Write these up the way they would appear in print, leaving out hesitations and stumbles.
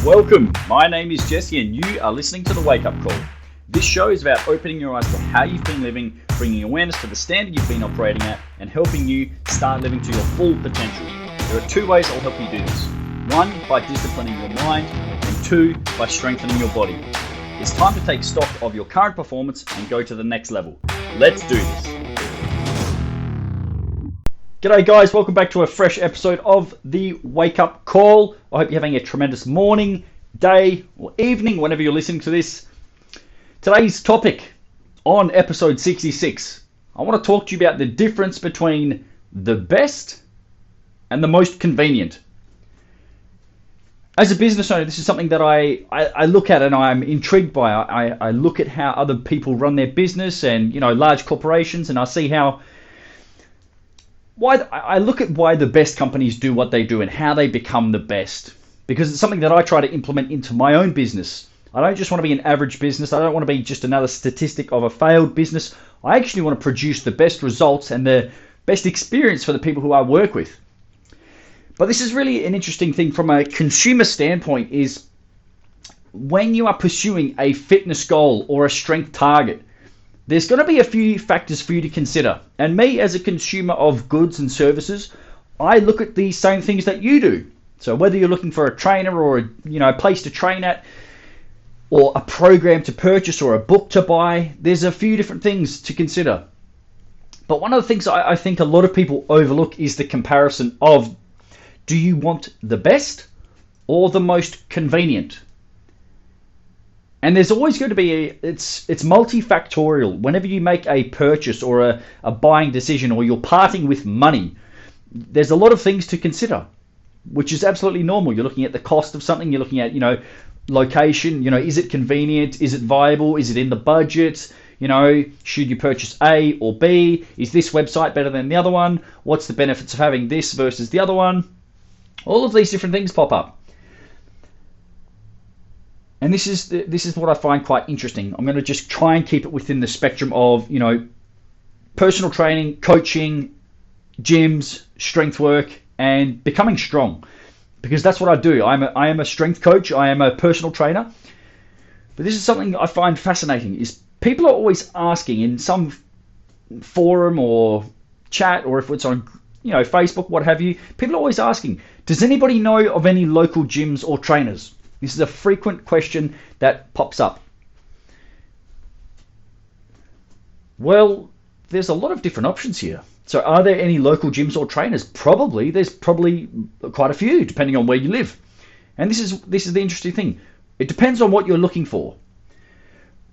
Welcome, my name is Jesse and you are listening to The Wake Up Call. This show is about opening your eyes to how you've been living, bringing awareness to the standard you've been operating at, and helping you start living to your full potential. There are two ways I'll help you do this. One, by disciplining your mind, and two, by strengthening your body. It's time to take stock of your current performance and go to the next level. Let's do this. G'day guys, welcome back to a fresh episode of The Wake Up Call. I hope you're having a tremendous morning, day, or evening, whenever you're listening to this. Today's topic on episode 66, I want to talk to you about the difference between the best and the most convenient. As a business owner, this is something that I look at and I'm intrigued by. I look at how other people run their business and, large corporations, and I see I look at why the best companies do what they do and how they become the best, because it's something that I try to implement into my own business. I don't just want to be an average business. I don't want to be just another statistic of a failed business. I actually want to produce the best results and the best experience for the people who I work with. But this is really an interesting thing from a consumer standpoint, is when you are pursuing a fitness goal or a strength target, there's going to be a few factors for you to consider. And me, as a consumer of goods and services, I look at these same things that you do. So whether you're looking for a trainer or a place to train at, or a program to purchase or a book to buy, there's a few different things to consider. But one of the things I think a lot of people overlook is the comparison of, do you want the best or the most convenient? And there's always going to be, it's multifactorial. Whenever you make a purchase or a buying decision, or you're parting with money, there's a lot of things to consider, which is absolutely normal. You're looking at the cost of something, you're looking at, location, is it convenient? Is it viable? Is it in the budget? Should you purchase A or B? Is this website better than the other one? What's the benefits of having this versus the other one? All of these different things pop up. And this is what I find quite interesting. I'm going to just try and keep it within the spectrum of, personal training, coaching, gyms, strength work, and becoming strong. Because that's what I do. I am a strength coach. I am a personal trainer. But this is something I find fascinating, is people are always asking in some forum or chat, or if it's on Facebook, what have you, people are always asking, does anybody know of any local gyms or trainers? This is a frequent question that pops up. Well, there's a lot of different options here. So are there any local gyms or trainers? Probably. There's probably quite a few, depending on where you live. And this is the interesting thing. It depends on what you're looking for.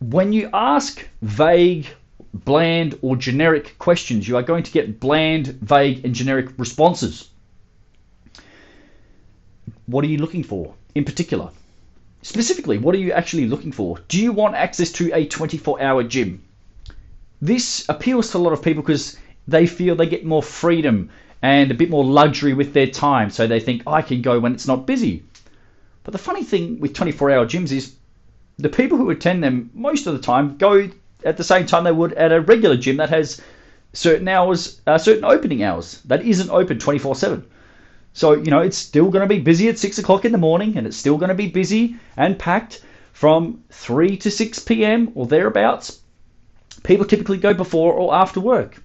When you ask vague, bland, or generic questions, you are going to get bland, vague, and generic responses. What are you looking for in particular? Specifically, what are you actually looking for? Do you want access to a 24-hour gym? This appeals to a lot of people because they feel they get more freedom and a bit more luxury with their time. So they think, I can go when it's not busy. But the funny thing with 24-hour gyms is the people who attend them most of the time go at the same time they would at a regular gym that has certain hours, certain opening hours that isn't open 24/7. So, it's still going to be busy at 6 o'clock in the morning, and it's still going to be busy and packed from 3 to 6 p.m. or thereabouts. People typically go before or after work.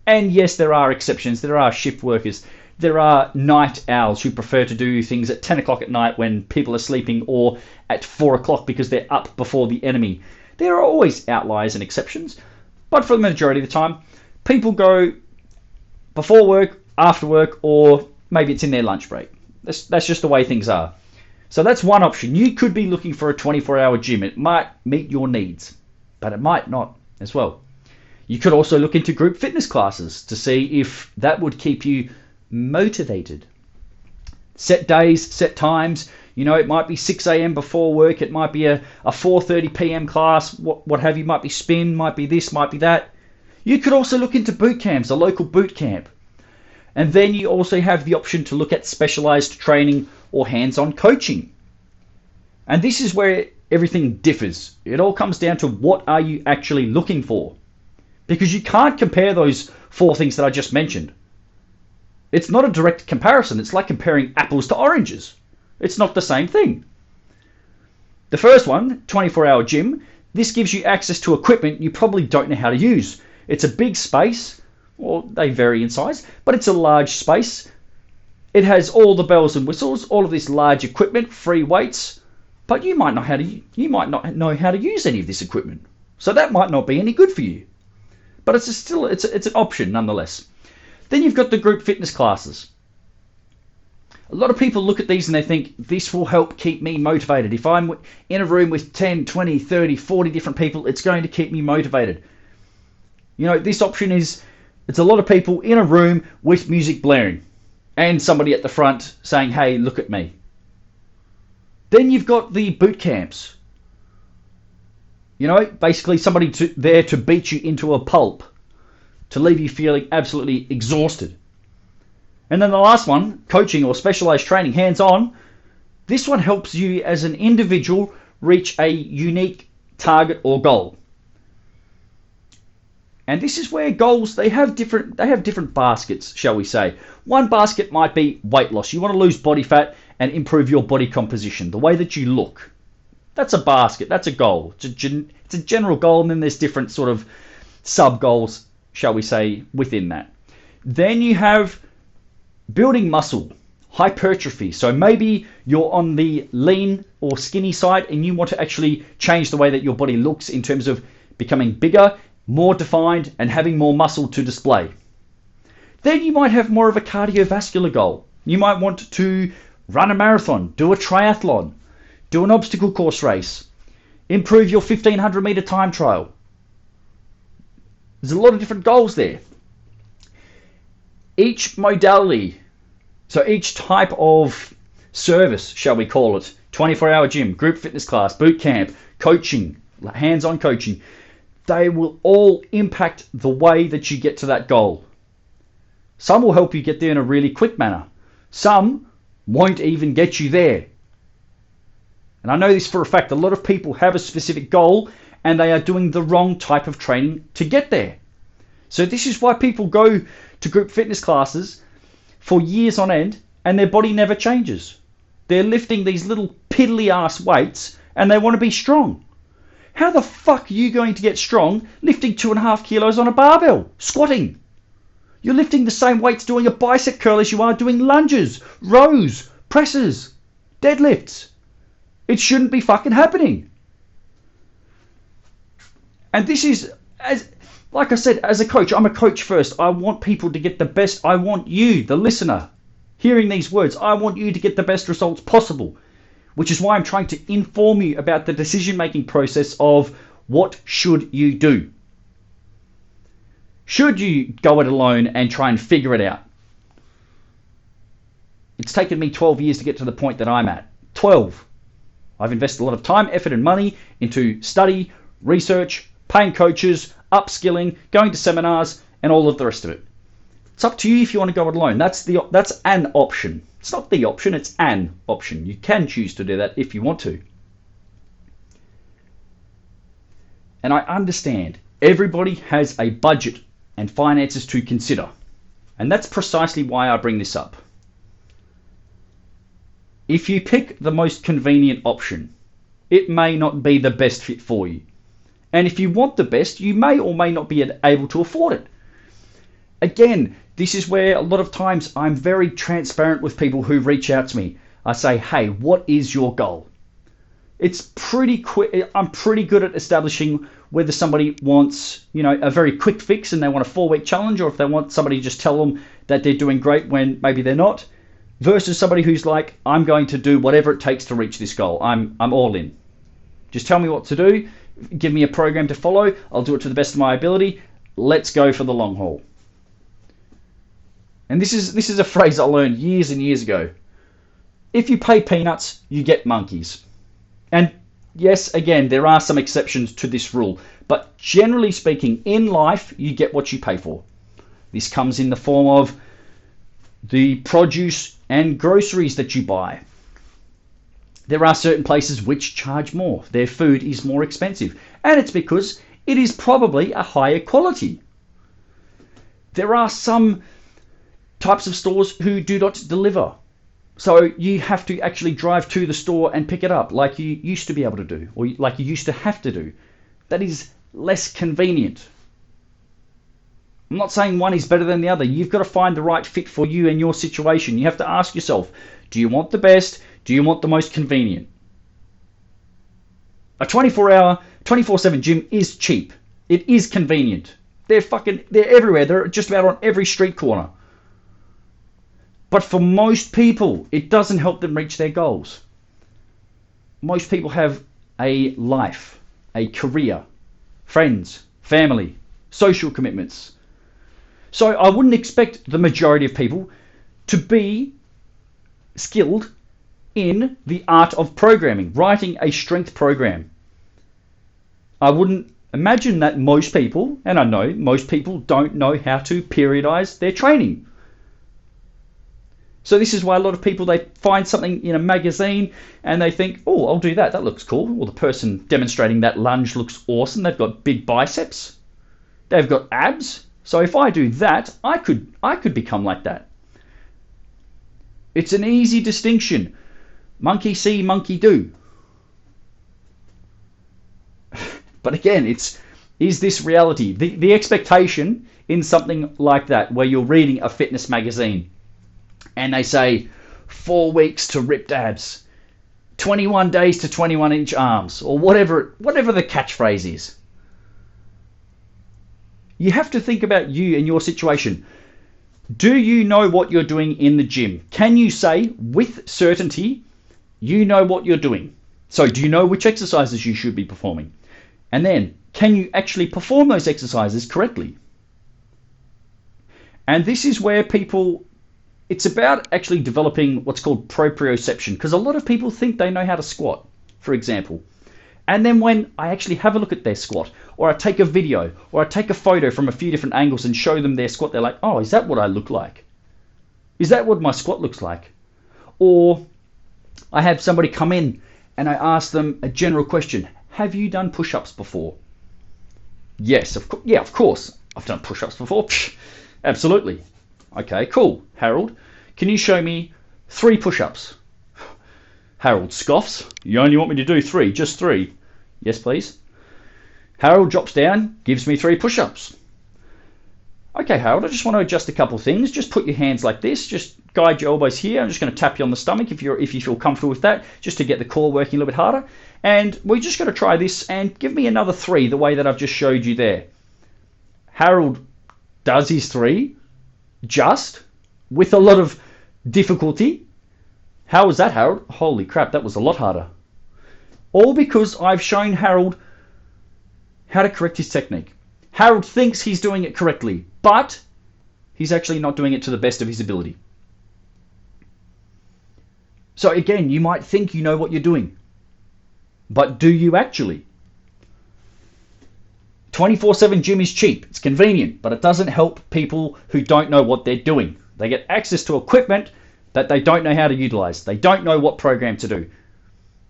And yes, there are exceptions. There are shift workers. There are night owls who prefer to do things at 10 o'clock at night when people are sleeping, or at 4 o'clock because they're up before the enemy. There are always outliers and exceptions. But for the majority of the time, people go before work, after work, or maybe it's in their lunch break. That's just the way things are. So that's one option. You could be looking for a 24-hour gym. It might meet your needs, but it might not as well. You could also look into group fitness classes to see if that would keep you motivated. Set days, set times. It might be 6 a.m. before work. It might be a 4:30 p.m. class. What have you? Might be spin, might be this, might be that. You could also look into boot camps, a local boot camp. And then you also have the option to look at specialized training or hands-on coaching. And this is where everything differs. It all comes down to, what are you actually looking for? Because you can't compare those four things that I just mentioned. It's not a direct comparison. It's like comparing apples to oranges. It's not the same thing. The first one, 24-hour gym, this gives you access to equipment you probably don't know how to use. It's a big space, or they vary in size, but it's a large space. It has all the bells and whistles, all of this large equipment, free weights, but you might not know how to use any of this equipment. So that might not be any good for you. But it's an option nonetheless. Then you've got the group fitness classes. A lot of people look at these and they think, this will help keep me motivated. If I'm in a room with 10, 20, 30, 40 different people, it's going to keep me motivated. You know, this option it's a lot of people in a room with music blaring and somebody at the front saying, hey, look at me. Then you've got the boot camps. You know, basically somebody there to beat you into a pulp, to leave you feeling absolutely exhausted. And then the last one, coaching or specialized training, hands-on. This one helps you as an individual reach a unique target or goal. And this is where goals, they have different baskets, shall we say. One basket might be weight loss. You want to lose body fat and improve your body composition, the way that you look. That's a basket, that's a goal. It's a general goal, and then there's different sort of sub-goals, shall we say, within that. Then you have building muscle, hypertrophy. So maybe you're on the lean or skinny side and you want to actually change the way that your body looks in terms of becoming bigger, more defined, and having more muscle to display. Then you might have more of a cardiovascular goal. You might want to run a marathon, do a triathlon, do an obstacle course race, improve your 1500 meter time trial. There's a lot of different goals there. Each modality, so each type of service, shall we call it, 24-hour gym, group fitness class, boot camp, coaching, hands-on coaching, they will all impact the way that you get to that goal. Some will help you get there in a really quick manner. Some won't even get you there. And I know this for a fact. A lot of people have a specific goal and they are doing the wrong type of training to get there. So this is why people go to group fitness classes for years on end and their body never changes. They're lifting these little piddly ass weights and they want to be strong. How the fuck are you going to get strong lifting 2.5 kilos on a barbell, squatting? You're lifting the same weights doing a bicep curl as you are doing lunges, rows, presses, deadlifts. It shouldn't be fucking happening. And this is, like I said, as a coach, I'm a coach first. I want people to get the best. I want you, the listener, hearing these words, I want you to get the best results possible, which is why I'm trying to inform you about the decision-making process of what should you do. Should you go it alone and try and figure it out? It's taken me 12 years to get to the point that I'm at. 12. I've invested a lot of time, effort, and money into study, research, paying coaches, upskilling, going to seminars, and all of the rest of it. It's up to you if you want to go it alone. That's an option. It's not the option, it's an option. You can choose to do that if you want to. And I understand everybody has a budget and finances to consider. And that's precisely why I bring this up. If you pick the most convenient option, it may not be the best fit for you. And if you want the best, you may or may not be able to afford it. Again, this is where a lot of times I'm very transparent with people who reach out to me. I say, hey, what is your goal? It's pretty quick. I'm pretty good at establishing whether somebody wants, a very quick fix and they want a 4-week challenge, or if they want somebody to just tell them that they're doing great when maybe they're not, versus somebody who's like, I'm going to do whatever it takes to reach this goal. I'm all in. Just tell me what to do. Give me a program to follow. I'll do it to the best of my ability. Let's go for the long haul. And this is a phrase I learned years and years ago. If you pay peanuts, you get monkeys. And yes, again, there are some exceptions to this rule. But generally speaking, in life, you get what you pay for. This comes in the form of the produce and groceries that you buy. There are certain places which charge more. Their food is more expensive. And it's because it is probably a higher quality. There are some types of stores who do not deliver. So you have to actually drive to the store and pick it up like you used to be able to do, or like you used to have to do. That is less convenient. I'm not saying one is better than the other. You've got to find the right fit for you and your situation. You have to ask yourself, do you want the best? Do you want the most convenient? A 24/7 gym is cheap. It is convenient. They're everywhere. They're just about on every street corner. But for most people, it doesn't help them reach their goals. Most people have a life, a career, friends, family, social commitments. So I wouldn't expect the majority of people to be skilled in the art of programming, writing a strength program. I wouldn't imagine that most people, and I know most people don't know how to periodize their training. So this is why a lot of people, they find something in a magazine and they think, oh, I'll do that. That looks cool. Or the person demonstrating that lunge looks awesome. They've got big biceps. They've got abs. So if I do that, I could become like that. It's an easy distinction. Monkey see, monkey do. But again, is this reality? The expectation in something like that, where you're reading a fitness magazine and they say 4 weeks to ripped abs, 21 days to 21-inch arms, or whatever the catchphrase is. You have to think about you and your situation. Do you know what you're doing in the gym? Can you say with certainty you know what you're doing? So do you know which exercises you should be performing? And then, can you actually perform those exercises correctly? And this is where it's about actually developing what's called proprioception, because a lot of people think they know how to squat, for example. And then when I actually have a look at their squat, or I take a video, or I take a photo from a few different angles and show them their squat, they're like, oh, is that what I look like? Is that what my squat looks like? Or I have somebody come in and I ask them a general question. Have you done push-ups before? Yes, of course. I've done push-ups before. Psh, absolutely. Okay, cool. Harold, can you show me 3 push-ups? Harold scoffs. You only want me to do 3, just 3. Yes, please. Harold drops down, gives me 3 push-ups. Okay, Harold, I just want to adjust a couple of things. Just put your hands like this. Just guide your elbows here. I'm just going to tap you on the stomach if you feel comfortable with that, just to get the core working a little bit harder. And we're just going to try this, and give me another 3 the way that I've just showed you there. Harold does his 3 just with a lot of difficulty. How was that, Harold? Holy crap, that was a lot harder. All because I've shown Harold how to correct his technique. Harold thinks he's doing it correctly, but he's actually not doing it to the best of his ability. So again, you might think you know what you're doing, but do you actually? 24/7 gym is cheap, it's convenient, but it doesn't help people who don't know what they're doing. They get access to equipment that they don't know how to utilize. They don't know what program to do.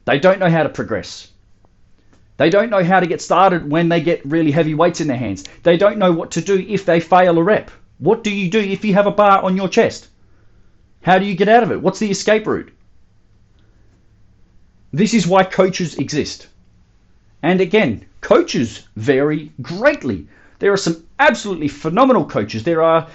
They don't know how to progress. They don't know how to get started when they get really heavy weights in their hands. They don't know what to do if they fail a rep. What do you do if you have a bar on your chest? How do you get out of it? What's the escape route? This is why coaches exist. And again, coaches vary greatly. There are some absolutely phenomenal coaches. There are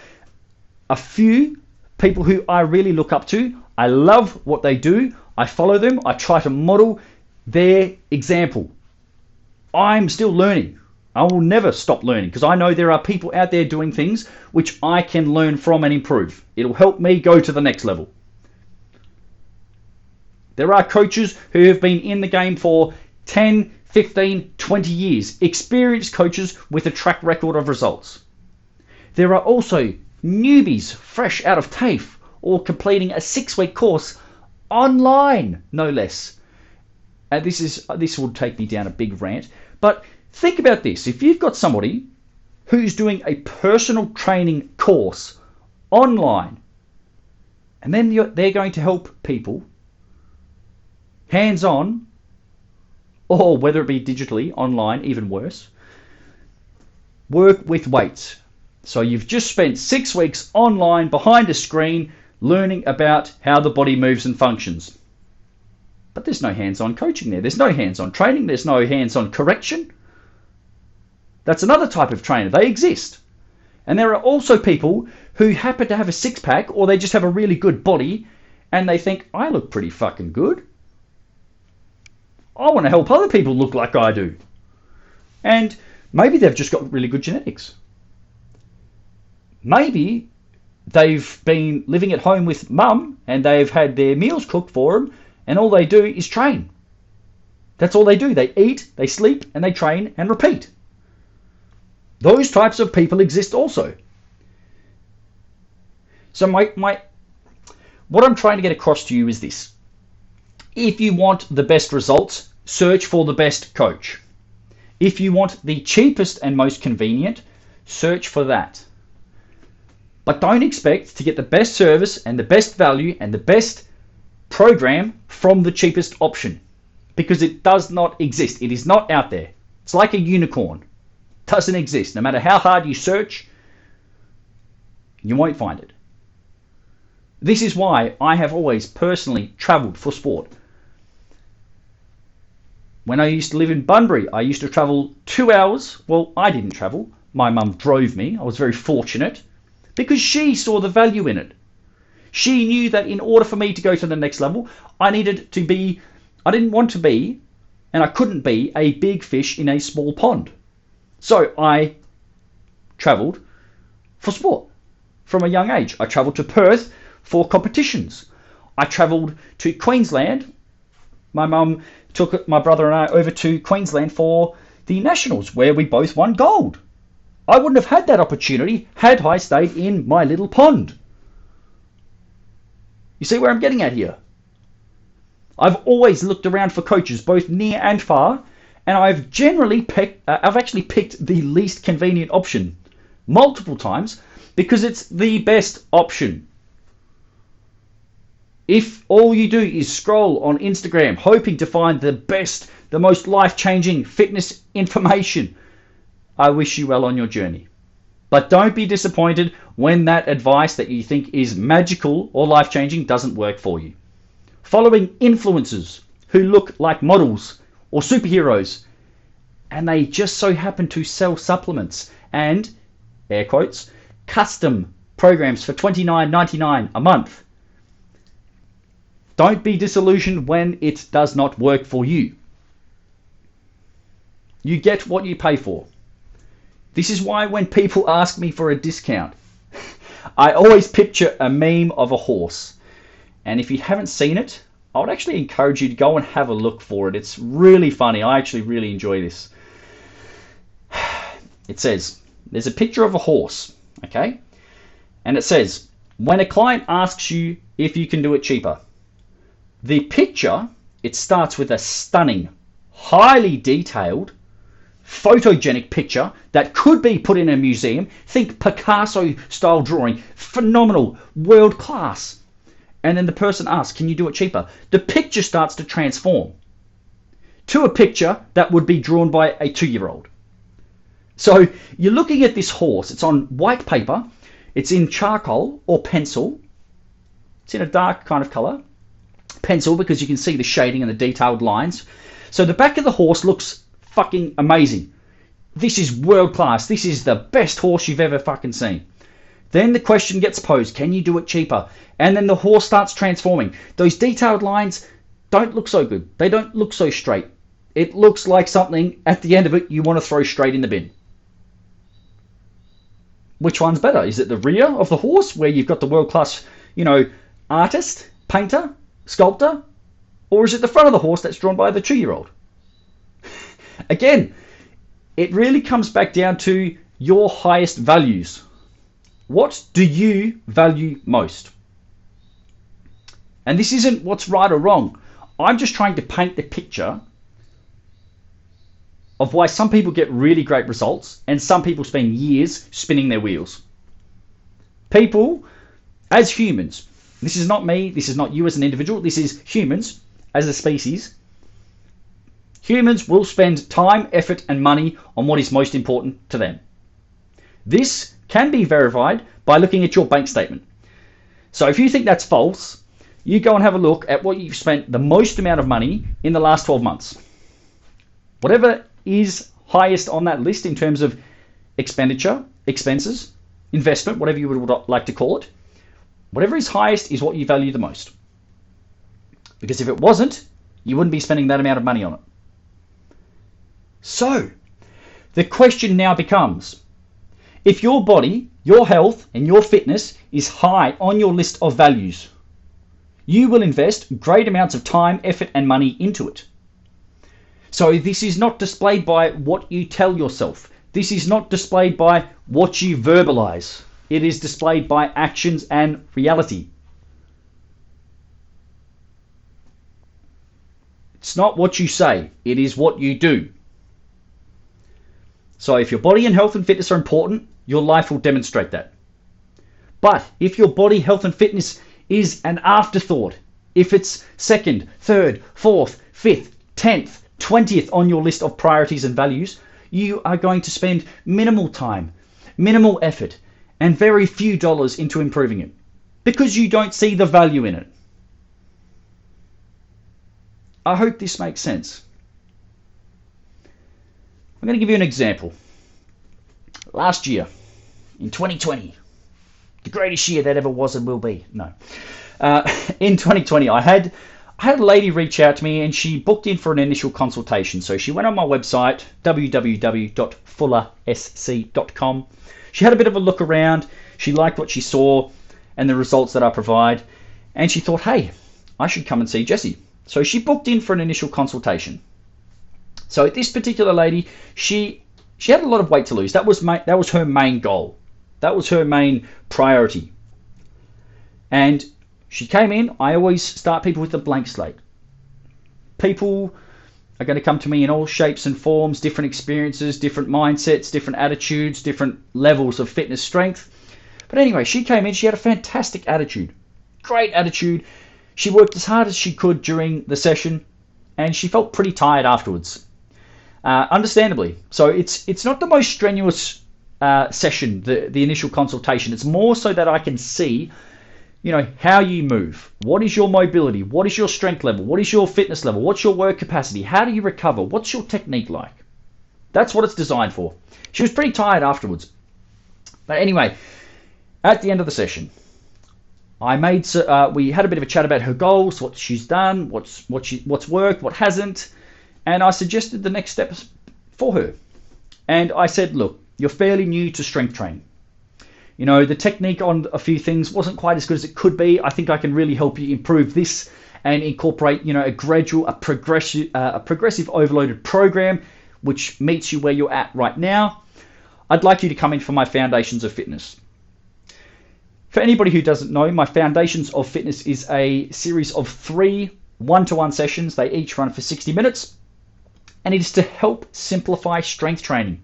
a few people who I really look up to. I love what they do. I follow them. I try to model their example. I'm still learning. I will never stop learning, because I know there are people out there doing things which I can learn from and improve. It'll help me go to the next level. There are coaches who have been in the game for 10, 15, 20 years. Experienced coaches with a track record of results. There are also newbies fresh out of TAFE or completing a 6-week course online, no less. And this will take me down a big rant, but think about this. If you've got somebody who's doing a personal training course online, and then they're going to help people hands-on, or whether it be digitally, online, even worse, work with weights. So you've just spent 6 weeks online behind a screen learning about how the body moves and functions. But there's no hands-on coaching there. There's no hands-on training. There's no hands-on correction. That's another type of trainer. They exist. And there are also people who happen to have a six-pack, or they just have a really good body, and they think, I look pretty fucking good. I want to help other people look like I do. And maybe they've just got really good genetics. Maybe they've been living at home with mum and they've had their meals cooked for them, and all they do is train. That's all they do. They eat, they sleep, and they train and repeat. Those types of people exist also. So what I'm trying to get across to you is this. If you want the best results, search for the best coach. If you want the cheapest and most convenient, search for that. But don't expect to get the best service and the best value and the best program from the cheapest option, because it does not exist. It is not out there. It's like a unicorn. It doesn't exist. No matter how hard you search, you won't find it. This is why I have always personally traveled for sport. When I used to live in Bunbury, I used to travel 2 hours. Well, I didn't travel. My mum drove me. I was very fortunate because she saw the value in it. She knew that in order for me to go to the next level, I didn't want to be, and I couldn't be, a big fish in a small pond. So I travelled for sport from a young age. I travelled to Perth for competitions. I travelled to Queensland. My mum took my brother and I over to Queensland for the Nationals, where we both won gold. I wouldn't have had that opportunity had I stayed in my little pond. You see where I'm getting at here? I've always looked around for coaches, both near and far, and I've actually picked the least convenient option multiple times because it's the best option. If all you do is scroll on Instagram hoping to find the best, the most life-changing fitness information, I wish you well on your journey. But don't be disappointed when that advice that you think is magical or life-changing doesn't work for you. Following influencers who look like models or superheroes, and they just so happen to sell supplements and, air quotes, custom programs for $29.99 a month. Don't be disillusioned when it does not work for you. You get what you pay for. This is why when people ask me for a discount, I always picture a meme of a horse. And if you haven't seen it, I would actually encourage you to go and have a look for it. It's really funny. I actually really enjoy this. It says, there's a picture of a horse, okay? And it says, when a client asks you if you can do it cheaper, the picture, it starts with a stunning, highly detailed, photogenic picture that could be put in a museum. Think Picasso-style drawing, phenomenal, world class. And then the person asks, can you do it cheaper? The picture starts to transform to a picture that would be drawn by a 2-year-old. So you're looking at this horse. It's on white paper. It's in charcoal or pencil. It's in a dark kind of color. Pencil, because you can see the shading and the detailed lines. So the back of the horse looks fucking amazing. This is world class. This is the best horse you've ever fucking seen. Then the question gets posed, can you do it cheaper? And then the horse starts transforming. Those detailed lines don't look so good. They don't look so straight. It looks like something at the end of it you want to throw straight in the bin. Which one's better? Is it the rear of the horse where you've got the world class, artist, painter, sculptor? Or is it the front of the horse that's drawn by the 2-year-old? Again, it really comes back down to your highest values. What do you value most? And this isn't what's right or wrong. I'm just trying to paint the picture of why some people get really great results and some people spend years spinning their wheels. People, as humans, this is not me, this is not you as an individual, this is humans as a species. Humans will spend time, effort, and money on what is most important to them. This can be verified by looking at your bank statement. So if you think that's false, you go and have a look at what you've spent the most amount of money in the last 12 months. Whatever is highest on that list in terms of expenditure, expenses, investment, whatever you would like to call it, whatever is highest is what you value the most. Because if it wasn't, you wouldn't be spending that amount of money on it. So, the question now becomes, if your body, your health, and your fitness is high on your list of values, you will invest great amounts of time, effort, and money into it. So this is not displayed by what you tell yourself. This is not displayed by what you verbalize. It is displayed by actions and reality. It's not what you say, it is what you do. So if your body and health and fitness are important, your life will demonstrate that. But if your body, health and fitness is an afterthought, if it's second, third, fourth, fifth, 10th, 20th on your list of priorities and values, you are going to spend minimal time, minimal effort, and very few dollars into improving it because you don't see the value in it. I hope this makes sense. I'm going to give you an example. Last year, in 2020, the greatest year that ever was and will be. No. In 2020, I had a lady reach out to me and she booked in for an initial consultation. So she went on my website, www.fullasc.com. She had a bit of a look around. She liked what she saw and the results that I provide. And she thought, hey, I should come and see Jesse. So she booked in for an initial consultation. So this particular lady, she had a lot of weight to lose. That was her main goal. That was her main priority. And she came in. I always start people with a blank slate. People are going to come to me in all shapes and forms, different experiences, different mindsets, different attitudes, different levels of fitness strength. But anyway, she came in. She had a fantastic attitude. Great attitude. She worked as hard as she could during the session, and she felt pretty tired afterwards. Understandably. So it's not the most strenuous session, the initial consultation. It's more so that I can see, how you move. What is your mobility? What is your strength level? What is your fitness level? What's your work capacity? How do you recover? What's your technique like? That's what it's designed for. She was pretty tired afterwards. But anyway, at the end of the session, we had a bit of a chat about her goals, what she's done, what's worked, what hasn't, and I suggested the next steps for her. And I said, look, you're fairly new to strength training. The technique on a few things wasn't quite as good as it could be. I think I can really help you improve this and incorporate, a gradual, a progressive overloaded program which meets you where you're at right now. I'd like you to come in for my Foundations of Fitness. For anybody who doesn't know, my Foundations of Fitness is a series of 3 one-to-one sessions. They each run for 60 minutes. And it is to help simplify strength training.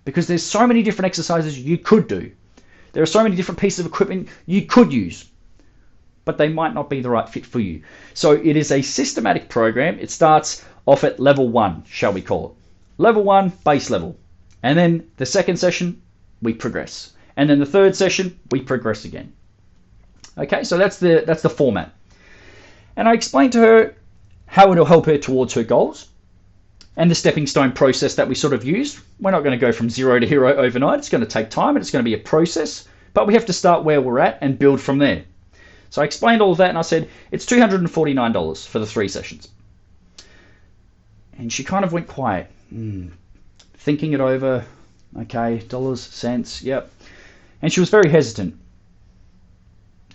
Because there's so many different exercises you could do. There are so many different pieces of equipment you could use. But they might not be the right fit for you. So it is a systematic program. It starts off at level 1, shall we call it. Level 1, base level. And then the second session, we progress. And then the third session, we progress again. Okay, so that's the format. And I explained to her how it'll help her towards her goals and the stepping stone process that we sort of use. We're not going to go from zero to hero overnight. It's going to take time and it's going to be a process, but we have to start where we're at and build from there. So I explained all of that and I said, it's $249 for the 3 sessions. And she kind of went quiet, thinking it over. Okay, dollars, cents, yep. And she was very hesitant.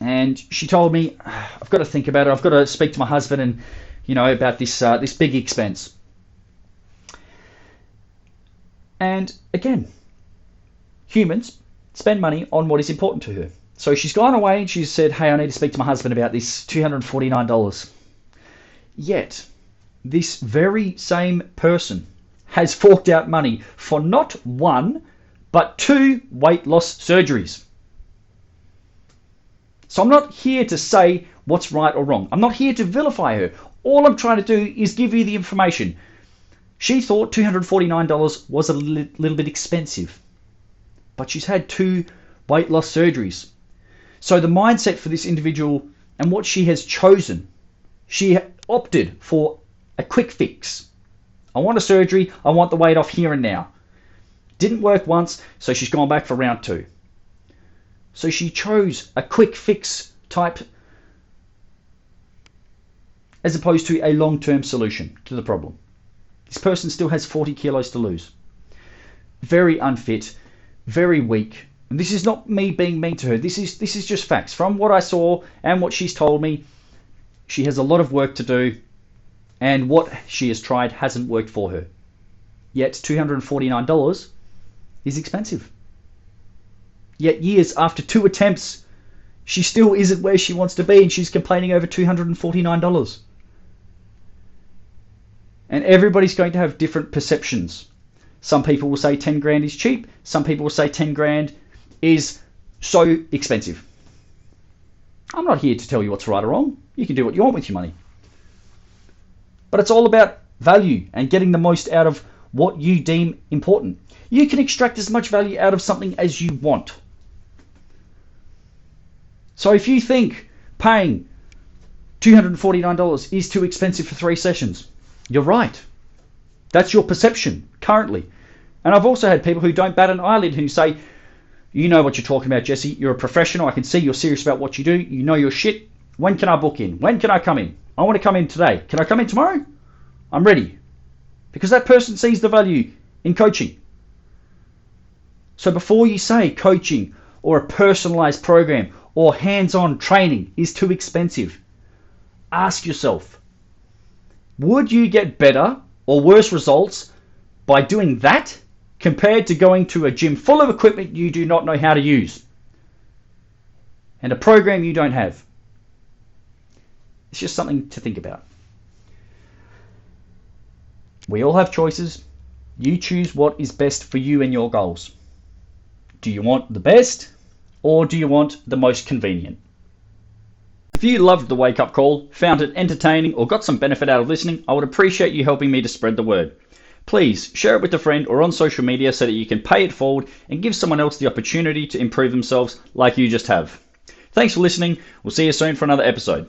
And she told me, I've got to think about it. I've got to speak to my husband and, about this big expense. And again, humans spend money on what is important to her. So she's gone away and she said, hey, I need to speak to my husband about this $249. Yet, this very same person has forked out money for not 1, but 2 weight loss surgeries. So I'm not here to say what's right or wrong. I'm not here to vilify her. All I'm trying to do is give you the information. She thought $249 was a little bit expensive, but she's had 2 weight loss surgeries. So the mindset for this individual and what she has chosen, she opted for a quick fix. I want a surgery. I want the weight off here and now. Didn't work once, so she's gone back for round 2. So she chose a quick fix type as opposed to a long-term solution to the problem. This person still has 40 kilos to lose. Very unfit, very weak. And this is not me being mean to her. This is just facts. From what I saw and what she's told me, she has a lot of work to do, and what she has tried hasn't worked for her. Yet $249 is expensive. Yet years after 2 attempts, she still isn't where she wants to be, and she's complaining over $249. And everybody's going to have different perceptions. Some people will say 10 grand is cheap. Some people will say 10 grand is so expensive. I'm not here to tell you what's right or wrong. You can do what you want with your money. But it's all about value and getting the most out of what you deem important. You can extract as much value out of something as you want. So if you think paying $249 is too expensive for 3 sessions, you're right. That's your perception currently. And I've also had people who don't bat an eyelid who say, you know what you're talking about, Jesse. You're a professional. I can see you're serious about what you do. You know your shit. When can I book in? When can I come in? I want to come in today. Can I come in tomorrow? I'm ready. Because that person sees the value in coaching. So before you say coaching or a personalized program or hands-on training is too expensive, ask yourself, would you get better or worse results by doing that compared to going to a gym full of equipment you do not know how to use and a program you don't have? It's just something to think about. We all have choices. You choose what is best for you and your goals. Do you want the best, or do you want the most convenient? If you loved the Wake Up Call, found it entertaining, or got some benefit out of listening, I would appreciate you helping me to spread the word. Please share it with a friend or on social media so that you can pay it forward and give someone else the opportunity to improve themselves like you just have. Thanks for listening. We'll see you soon for another episode.